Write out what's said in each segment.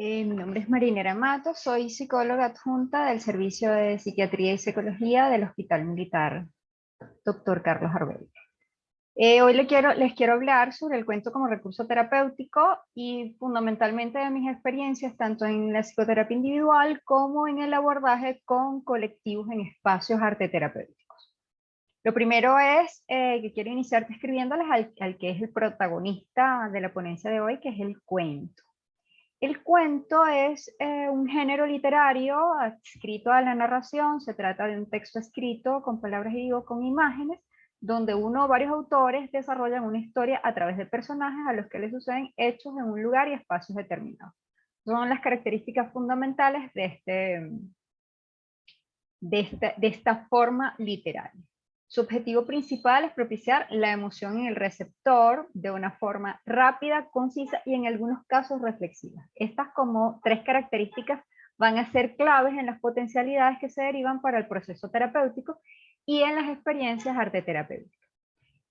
Mi nombre es Marinera Mato, soy psicóloga adjunta del Servicio de Psiquiatría y Psicología del Hospital Militar Dr. Carlos Arbel. Hoy les quiero hablar sobre el cuento como recurso terapéutico y fundamentalmente de mis experiencias tanto en la psicoterapia individual como en el abordaje con colectivos en espacios arteterapéuticos. Lo primero es que quiero iniciar describiéndoles al que es el protagonista de la ponencia de hoy, que es el cuento. El cuento es un género literario adscrito a la narración. Se trata de un texto escrito con palabras y con imágenes, donde uno o varios autores desarrollan una historia a través de personajes a los que les suceden hechos en un lugar y espacios determinados. Son las características fundamentales de esta forma literaria. Su objetivo principal es propiciar la emoción en el receptor de una forma rápida, concisa y en algunos casos reflexiva. Estas como tres características van a ser claves en las potencialidades que se derivan para el proceso terapéutico y en las experiencias arteterapéuticas.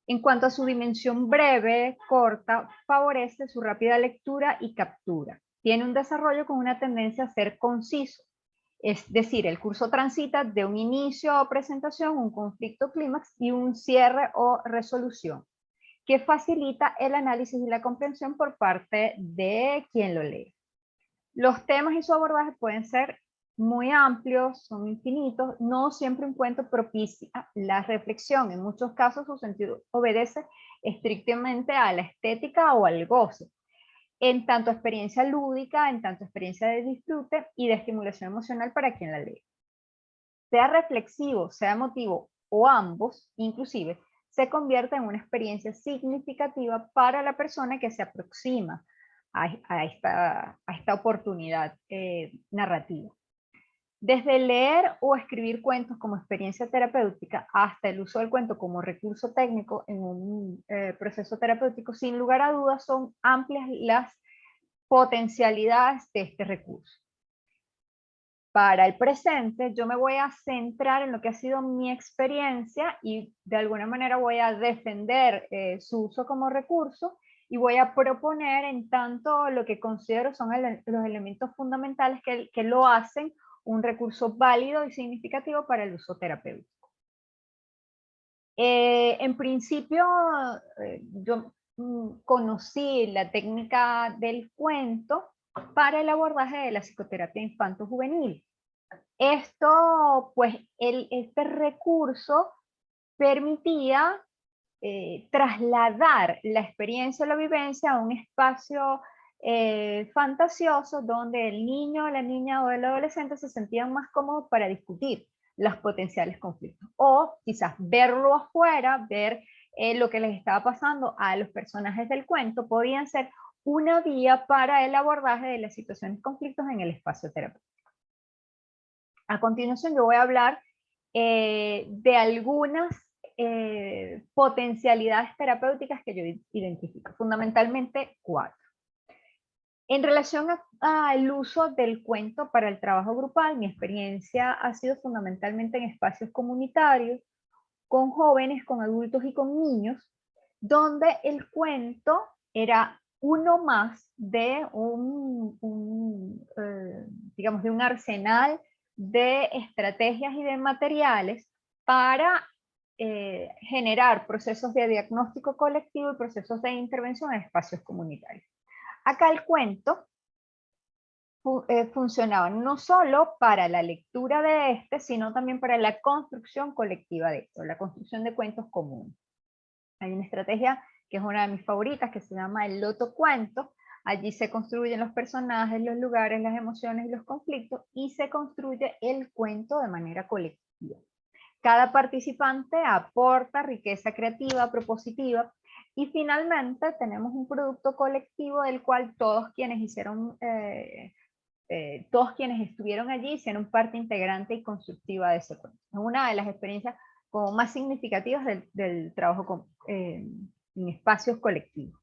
En cuanto a su dimensión breve, corta, favorece su rápida lectura y captura. Tiene un desarrollo con una tendencia a ser conciso. Es decir, el curso transita de un inicio o presentación, un conflicto clímax y un cierre o resolución, que facilita el análisis y la comprensión por parte de quien lo lee. Los temas y su abordaje pueden ser muy amplios, son infinitos, no siempre un cuento propicia la reflexión. En muchos casos su sentido obedece estrictamente a la estética o al goce, en tanto experiencia lúdica, en tanto experiencia de disfrute y de estimulación emocional para quien la lee. Sea reflexivo, sea emotivo o ambos, inclusive, se convierte en una experiencia significativa para la persona que se aproxima a esta oportunidad narrativa. Desde leer o escribir cuentos como experiencia terapéutica hasta el uso del cuento como recurso técnico en un proceso terapéutico, sin lugar a dudas son amplias las potencialidades de este recurso. Para el presente, yo me voy a centrar en lo que ha sido mi experiencia y de alguna manera voy a defender su uso como recurso y voy a proponer en tanto lo que considero son los elementos fundamentales que lo hacen un recurso válido y significativo para el uso terapéutico. En principio, yo conocí la técnica del cuento para el abordaje de la psicoterapia infanto-juvenil. Esto, pues, este recurso permitía trasladar la experiencia o la vivencia a un espacio fantasioso donde el niño, la niña o el adolescente se sentían más cómodos para discutir los potenciales conflictos. O quizás verlo afuera, ver lo que les estaba pasando a los personajes del cuento, podían ser una vía para el abordaje de las situaciones de conflictos en el espacio terapéutico. A continuación yo voy a hablar de algunas potencialidades terapéuticas que yo identifico, fundamentalmente 4. En relación al uso del cuento para el trabajo grupal, mi experiencia ha sido fundamentalmente en espacios comunitarios, con jóvenes, con adultos y con niños, donde el cuento era uno más de digamos, de un arsenal de estrategias y de materiales para generar procesos de diagnóstico colectivo y procesos de intervención en espacios comunitarios. Acá el cuento funcionaba no solo para la lectura de este, sino también para la construcción colectiva de esto, la construcción de cuentos comunes. Hay una estrategia que es una de mis favoritas, que se llama el lotocuento. Allí se construyen los personajes, los lugares, las emociones y los conflictos, y se construye el cuento de manera colectiva. Cada participante aporta riqueza creativa, propositiva, y finalmente tenemos un producto colectivo del cual todos quienes estuvieron allí hicieron parte integrante y constructiva de ese cuento. Es una de las experiencias como más significativas del trabajo en espacios colectivos.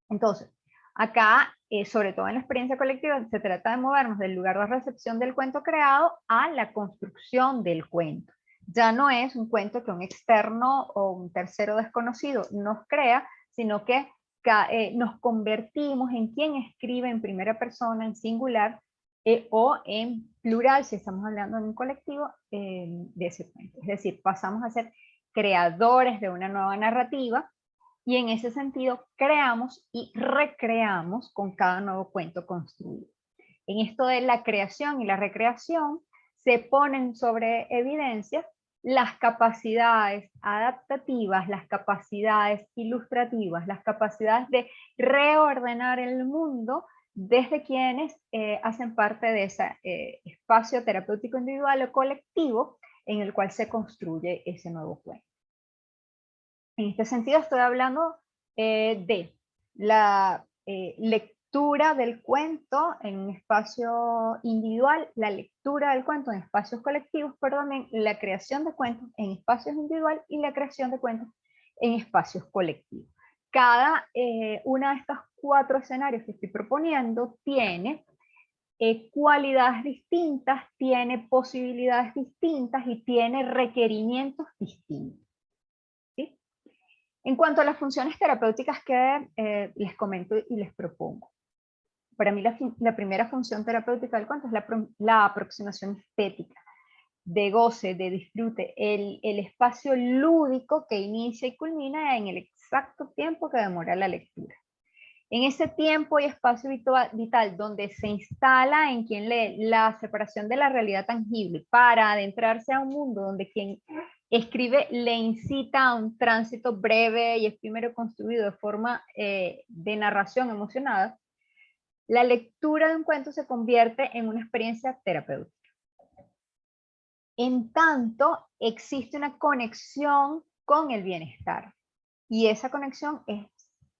Entonces, acá, sobre todo en la experiencia colectiva, se trata de movernos del lugar de recepción del cuento creado a la construcción del cuento. Ya no es un cuento que un externo o un tercero desconocido nos crea, sino que nos convertimos en quien escribe en primera persona, en singular, o en plural, si estamos hablando de un colectivo, de ese cuento. Es decir, pasamos a ser creadores de una nueva narrativa, y en ese sentido creamos y recreamos con cada nuevo cuento construido. En esto de la creación y la recreación se ponen sobre evidencia las capacidades adaptativas, las capacidades ilustrativas, las capacidades de reordenar el mundo desde quienes hacen parte de ese espacio terapéutico individual o colectivo en el cual se construye ese nuevo cuento. En este sentido estoy hablando de la lectura del cuento en un espacio individual, la lectura del cuento en espacios colectivos, pero también la creación de cuentos en espacios individuales y la creación de cuentos en espacios colectivos. Cada una de estos 4 escenarios que estoy proponiendo tiene cualidades distintas, tiene posibilidades distintas y tiene requerimientos distintos. En cuanto a las funciones terapéuticas que les comento y les propongo, para mí la primera función terapéutica del cuento es la aproximación estética, de goce, de disfrute, el espacio lúdico que inicia y culmina en el exacto tiempo que demora la lectura. En ese tiempo y espacio vital donde se instala en quien lee la separación de la realidad tangible para adentrarse a un mundo donde quien escribe le incita a un tránsito breve y efímero construido de forma de narración emocionada, la lectura de un cuento se convierte en una experiencia terapéutica. En tanto, existe una conexión con el bienestar y esa conexión es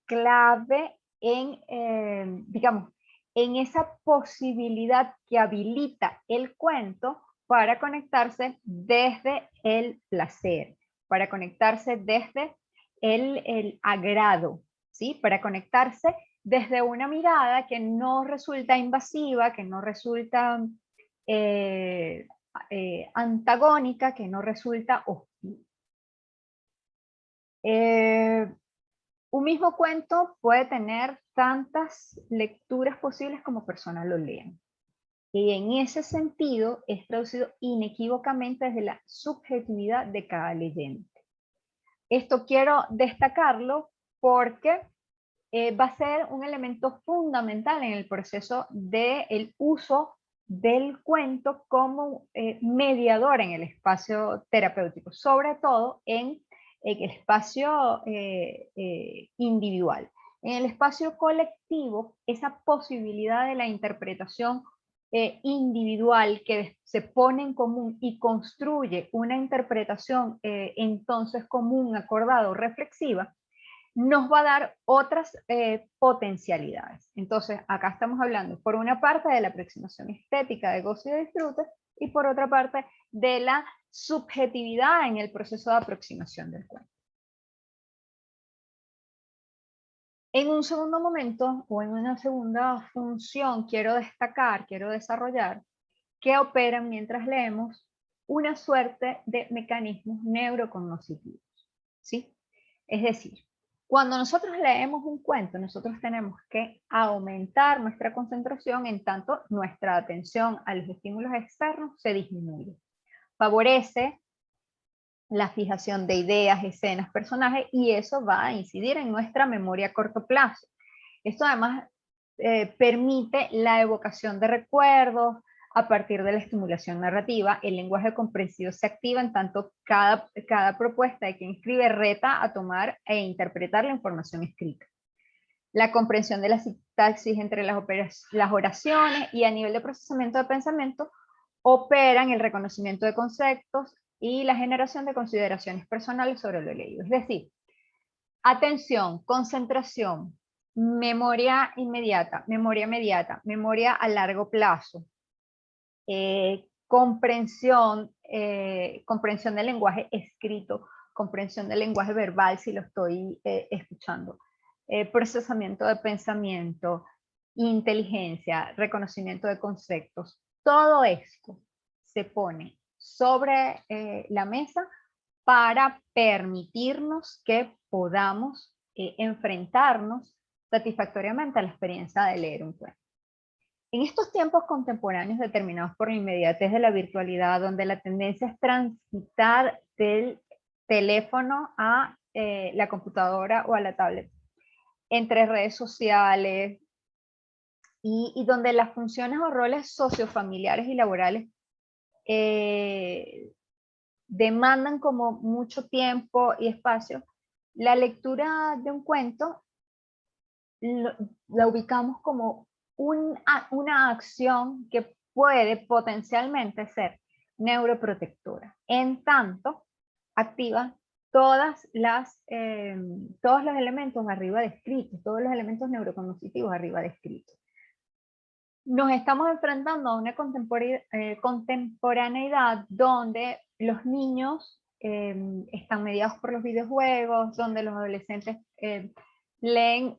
clave en, digamos, en esa posibilidad que habilita el cuento para conectarse desde el placer, para conectarse desde el agrado, ¿sí? Para conectarse desde una mirada que no resulta invasiva, que no resulta antagónica, que no resulta hostil. Un mismo cuento puede tener tantas lecturas posibles como personas lo lean. Y en ese sentido es traducido inequívocamente desde la subjetividad de cada leyente. Esto quiero destacarlo porque va a ser un elemento fundamental en el proceso del uso del cuento como mediador en el espacio terapéutico, sobre todo en el espacio individual. En el espacio colectivo, esa posibilidad de la interpretación individual que se pone en común y construye una interpretación entonces común, acordado, reflexiva, nos va a dar otras potencialidades. Entonces, acá estamos hablando, por una parte, de la aproximación estética de goce y de disfrute, y por otra parte, de la subjetividad en el proceso de aproximación del cuento. En un segundo momento, o en una segunda función, quiero destacar, quiero desarrollar, que operan mientras leemos una suerte de mecanismos neurocognitivos, ¿sí? Es decir, cuando nosotros leemos un cuento, nosotros tenemos que aumentar nuestra concentración en tanto nuestra atención a los estímulos externos se disminuye. Favorece la fijación de ideas, escenas, personajes, y eso va a incidir en nuestra memoria a corto plazo. Esto además permite la evocación de recuerdos a partir de la estimulación narrativa. El lenguaje comprensivo se activa en tanto cada propuesta de quien escribe reta a tomar e interpretar la información escrita. La comprensión de la sintaxis entre las oraciones y a nivel de procesamiento de pensamiento operan el reconocimiento de conceptos y la generación de consideraciones personales sobre lo leído. Es decir, atención, concentración, memoria inmediata, memoria a largo plazo, comprensión del lenguaje escrito, comprensión del lenguaje verbal si lo estoy escuchando, procesamiento de pensamiento, inteligencia, reconocimiento de conceptos. Todo esto se pone sobre la mesa para permitirnos que podamos enfrentarnos satisfactoriamente a la experiencia de leer un cuento. En estos tiempos contemporáneos determinados por la inmediatez de la virtualidad, donde la tendencia es transitar del teléfono a la computadora o a la tablet, entre redes sociales, y donde las funciones o roles sociofamiliares y laborales demandan como mucho tiempo y espacio, la lectura de un cuento la ubicamos como una acción que puede potencialmente ser neuroprotectora, en tanto activa todos los elementos arriba descritos, todos los elementos neurocognitivos arriba descritos. Nos estamos enfrentando a una contemporaneidad donde los niños están mediados por los videojuegos, donde los adolescentes leen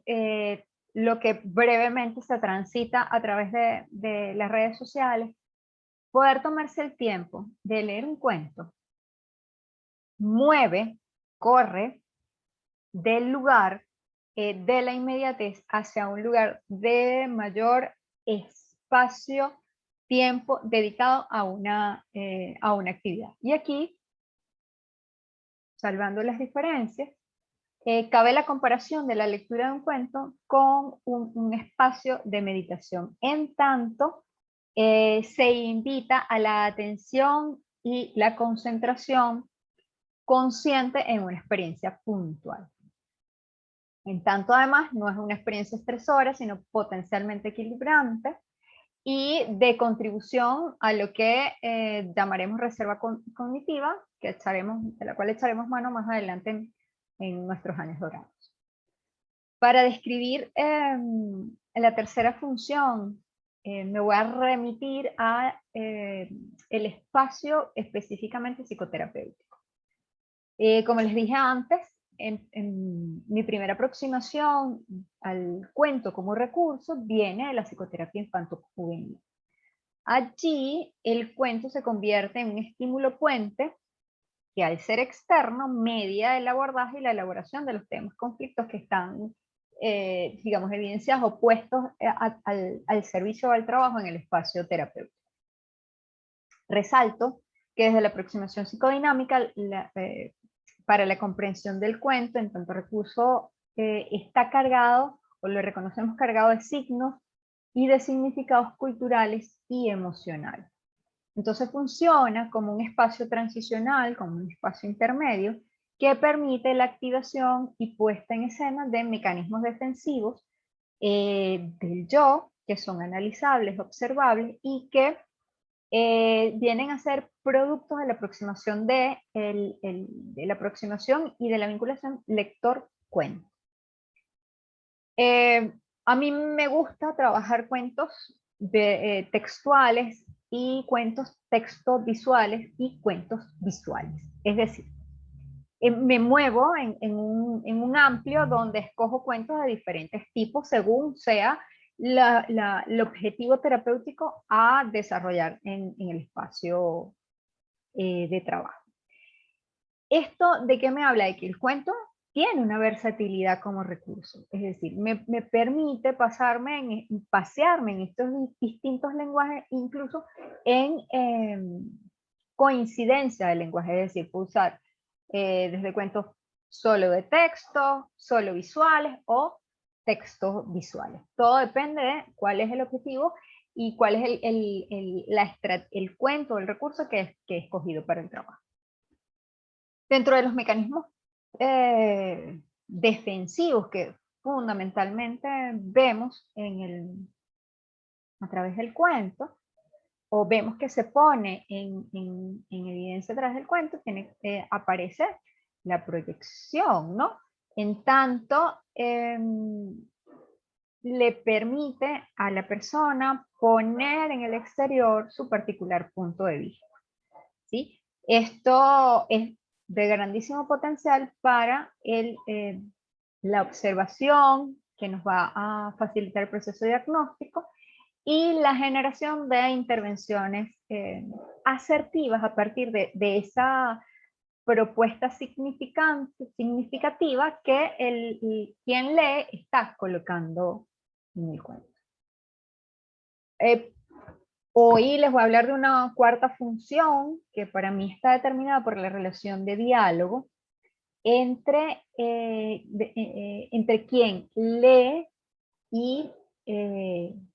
lo que brevemente se transita a través de las redes sociales. Poder tomarse el tiempo de leer un cuento corre del lugar de la inmediatez hacia un lugar de mayor espacio, tiempo dedicado a una actividad. Y aquí, salvando las diferencias, cabe la comparación de la lectura de un cuento con un espacio de meditación, en tanto se invita a la atención y la concentración consciente en una experiencia puntual. En tanto, además, no es una experiencia estresora, sino potencialmente equilibrante y de contribución a lo que llamaremos reserva cognitiva, de la cual echaremos mano más adelante en nuestros años dorados. Para describir la tercera función, me voy a remitir a el espacio específicamente psicoterapéutico. Como les dije antes, en mi primera aproximación al cuento como recurso viene de la psicoterapia infanto-juvenil. Allí el cuento se convierte en un estímulo puente que, al ser externo, media el abordaje y la elaboración de los temas conflictos que están, digamos, evidenciados o puestos al servicio o al trabajo en el espacio terapéutico. Resalto que desde la aproximación psicodinámica, para la comprensión del cuento, en tanto recurso, está cargado, o lo reconocemos cargado de signos y de significados culturales y emocionales. Entonces funciona como un espacio transicional, como un espacio intermedio, que permite la activación y puesta en escena de mecanismos defensivos del yo, que son analizables, observables, y que vienen a ser productos de la aproximación de la aproximación y de la vinculación lector-cuento. A mí me gusta trabajar cuentos textuales y cuentos textovisuales y cuentos visuales. Es decir, me muevo en un amplio donde escojo cuentos de diferentes tipos según sea el objetivo terapéutico a desarrollar en el espacio de trabajo. ¿Esto de qué me habla? De que el cuento tiene una versatilidad como recurso, es decir, me permite pasearme en estos distintos lenguajes, incluso en coincidencia de lenguaje, es decir, puedo usar desde cuentos solo de texto, solo visuales o textos visuales. Todo depende de cuál es el objetivo y cuál es el cuento o el recurso que he escogido para el trabajo. Dentro de los mecanismos defensivos que fundamentalmente vemos a través del cuento, o vemos que se pone en evidencia a través del cuento, aparece la proyección, ¿no? En tanto, le permite a la persona poner en el exterior su particular punto de vista, ¿sí? Esto es de grandísimo potencial para la observación, que nos va a facilitar el proceso diagnóstico, y la generación de intervenciones asertivas a partir de esa propuesta significativa que quien lee está colocando en el cuento. Hoy les voy a hablar de una cuarta función que para mí está determinada por la relación de diálogo entre quien lee y en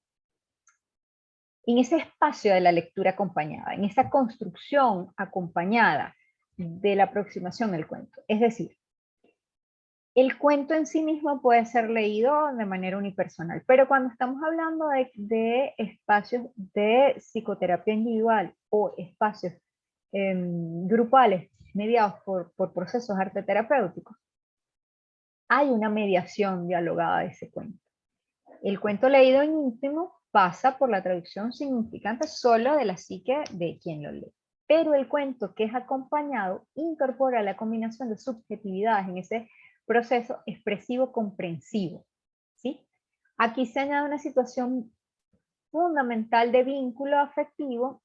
ese espacio de la lectura acompañada, en esa construcción acompañada de la aproximación al cuento. Es decir, el cuento en sí mismo puede ser leído de manera unipersonal, pero cuando estamos hablando de espacios de psicoterapia individual o espacios grupales mediados por procesos arteterapéuticos, hay una mediación dialogada de ese cuento. El cuento leído en íntimo pasa por la traducción significante solo de la psique de quien lo lee. Pero el cuento que es acompañado incorpora la combinación de subjetividades en ese proceso expresivo comprensivo, ¿sí? Aquí se añade una situación fundamental de vínculo afectivo,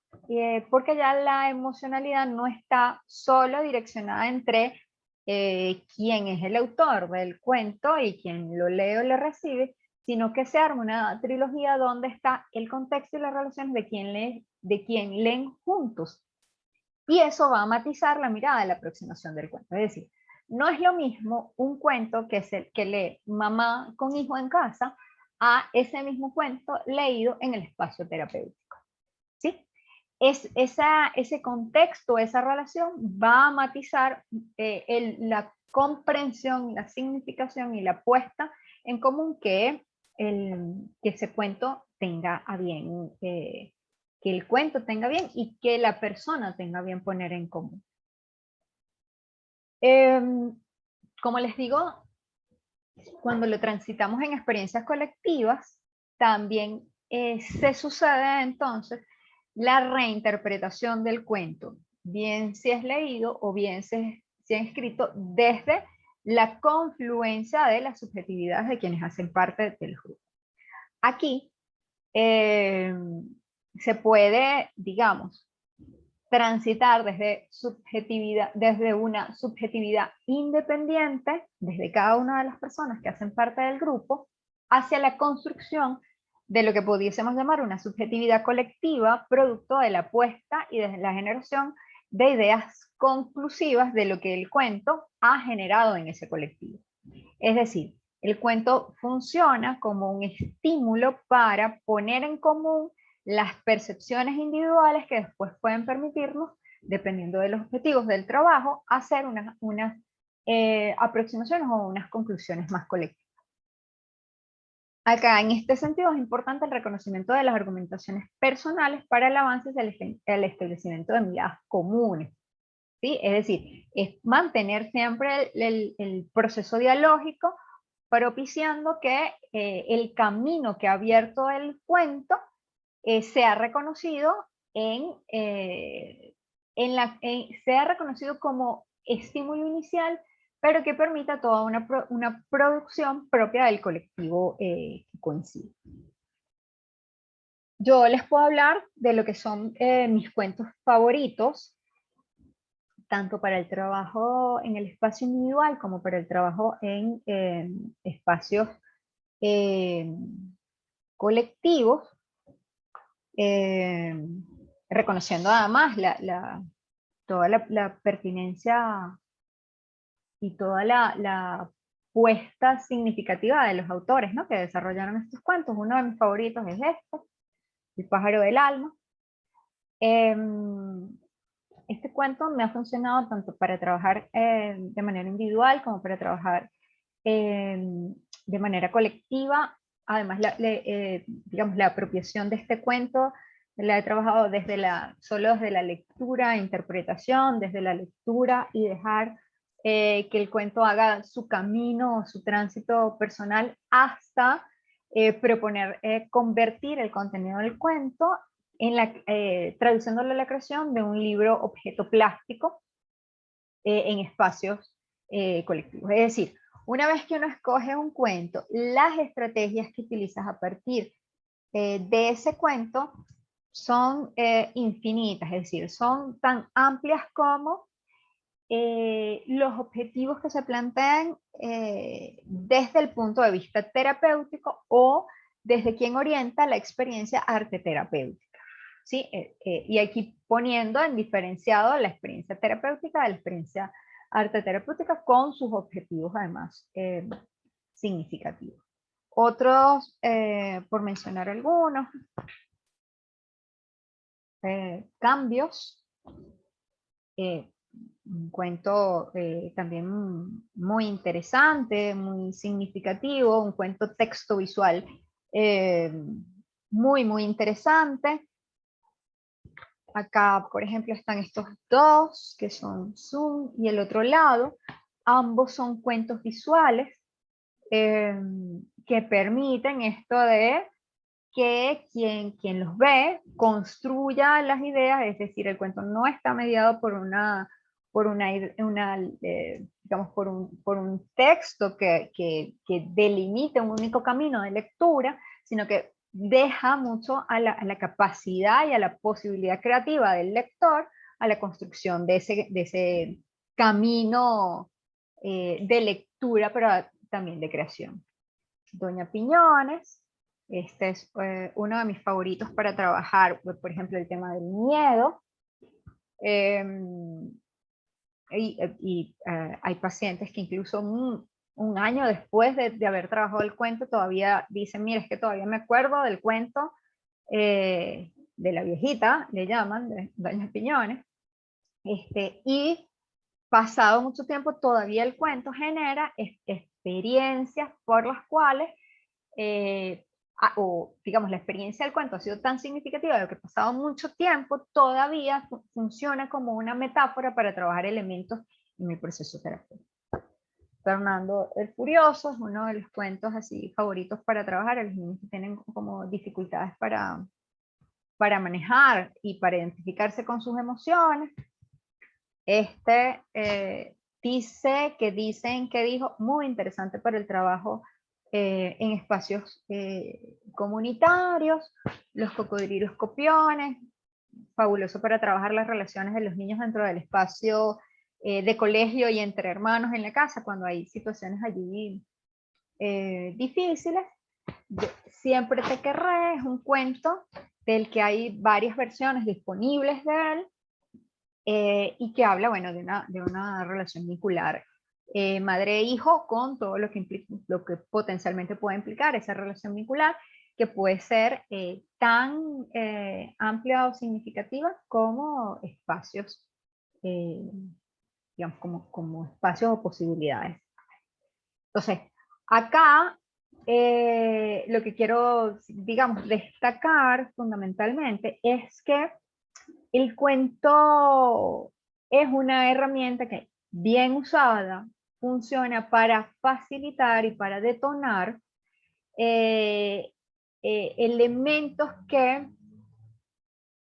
porque ya la emocionalidad no está solo direccionada entre quién es el autor del cuento y quien lo lee o lo recibe, sino que se arma una trilogía donde está el contexto y las relaciones de quien leen juntos. Y eso va a matizar la mirada de la aproximación del cuento. Es decir, no es lo mismo un cuento que es el que lee mamá con hijo en casa a ese mismo cuento leído en el espacio terapéutico, ¿sí? Ese contexto, esa relación va a matizar la comprensión, la significación y la puesta en común que ese cuento tenga a bien, que el cuento tenga bien y que la persona tenga bien poner en común. Como les digo, cuando lo transitamos en experiencias colectivas, también se sucede entonces la reinterpretación del cuento, bien si es leído o bien si es escrito desde la confluencia de las subjetividades de quienes hacen parte del grupo. Aquí se puede, digamos, transitar desde una subjetividad independiente, desde cada una de las personas que hacen parte del grupo, hacia la construcción de lo que pudiésemos llamar una subjetividad colectiva, producto de la apuesta y de la generación de ideas conclusivas de lo que el cuento ha generado en ese colectivo. Es decir, el cuento funciona como un estímulo para poner en común las percepciones individuales que después pueden permitirnos, dependiendo de los objetivos del trabajo, hacer unas aproximaciones o unas conclusiones más colectivas. Acá, en este sentido, es importante el reconocimiento de las argumentaciones personales para el avance del establecimiento de miradas comunes, ¿sí? Es decir, es mantener siempre el proceso dialógico, propiciando que el camino que ha abierto el cuento sea reconocido sea reconocido como estímulo inicial, pero que permita toda una producción propia del colectivo que coincide. Yo les puedo hablar de lo que son mis cuentos favoritos, tanto para el trabajo en el espacio individual como para el trabajo en espacios colectivos, reconociendo además toda la pertinencia y toda la puesta significativa de los autores, ¿no?, que desarrollaron estos cuentos. Uno de mis favoritos es este, El pájaro del alma. Este cuento me ha funcionado tanto para trabajar de manera individual como para trabajar de manera colectiva. Además, digamos, la apropiación de este cuento la he trabajado solo desde la lectura, interpretación, desde la lectura y dejar que el cuento haga su camino, su tránsito personal hasta proponer convertir el contenido del cuento traduciéndolo a la creación de un libro objeto plástico en espacios colectivos. Es decir, una vez que uno escoge un cuento, las estrategias que utilizas a partir de ese cuento son infinitas, es decir, son tan amplias como los objetivos que se plantean desde el punto de vista terapéutico o desde quien orienta la experiencia arte terapéutica. ¿Sí? Y aquí poniendo en diferenciado la experiencia terapéutica de la experiencia arte terapéutica con sus objetivos además significativos. Otros, por mencionar algunos, cambios, un cuento también muy interesante, muy significativo, un cuento texto visual muy interesante. Acá, por ejemplo, están estos dos, que son Zoom y el otro lado. Ambos son cuentos visuales que permiten esto de que quien los ve construya las ideas, es decir, el cuento no está mediado digamos, por un texto que delimite un único camino de lectura, sino que deja mucho a la capacidad y a la posibilidad creativa del lector a la construcción de ese camino de lectura, pero también de creación. Doña Piñones, este es uno de mis favoritos para trabajar, por ejemplo, el tema del miedo. Hay pacientes que incluso un año después de haber trabajado el cuento todavía dicen, mira, es que todavía me acuerdo del cuento de la viejita, le llaman, de Doña Piñones, y pasado mucho tiempo todavía el cuento genera experiencias por las cuales o digamos la experiencia del cuento ha sido tan significativa de que pasado mucho tiempo todavía funciona como una metáfora para trabajar elementos en mi proceso terapéutico. Fernando el Furioso es uno de los cuentos así favoritos para trabajar a los niños que tienen como dificultades para manejar y para identificarse con sus emociones. Dice que dicen que dijo, muy interesante para el trabajo en espacios comunitarios, los cocodrilos copiones, fabuloso para trabajar las relaciones de los niños dentro del espacio de colegio y entre hermanos en la casa, cuando hay situaciones allí difíciles. Siempre te querré es un cuento del que hay varias versiones disponibles de él, y que habla, bueno, de una relación vincular madre-hijo con todo lo que potencialmente puede implicar esa relación vincular, que puede ser tan amplia o significativa como espacios, digamos, como espacios o posibilidades. Entonces, acá lo que quiero, digamos, destacar fundamentalmente es que el cuento es una herramienta que, bien usada, funciona para facilitar y para detonar elementos que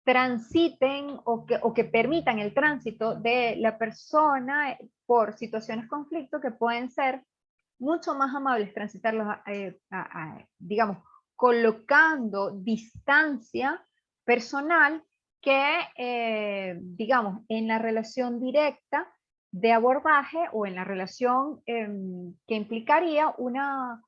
transiten o que permitan el tránsito de la persona por situaciones de conflicto que pueden ser mucho más amables transitarlos, digamos, colocando distancia personal que, digamos, en la relación directa de abordaje o en la relación que implicaría una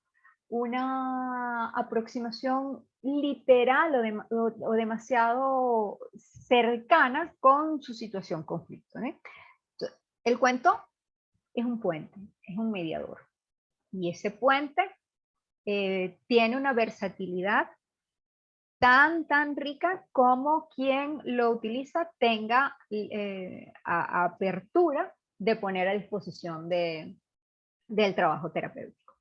aproximación literal o demasiado cercana con su situación conflicto, ¿eh? Entonces, el cuento es un puente, es un mediador. Y ese puente tiene una versatilidad tan rica como quien lo utiliza tenga apertura de poner a disposición del trabajo terapéutico.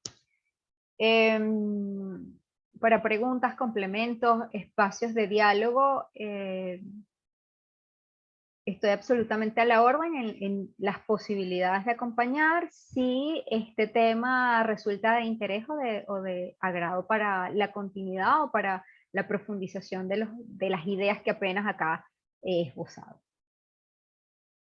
Para preguntas, complementos, espacios de diálogo, estoy absolutamente a la orden en las posibilidades de acompañar si este tema resulta de interés o de agrado para la continuidad o para la profundización de las ideas que apenas acá he esbozado.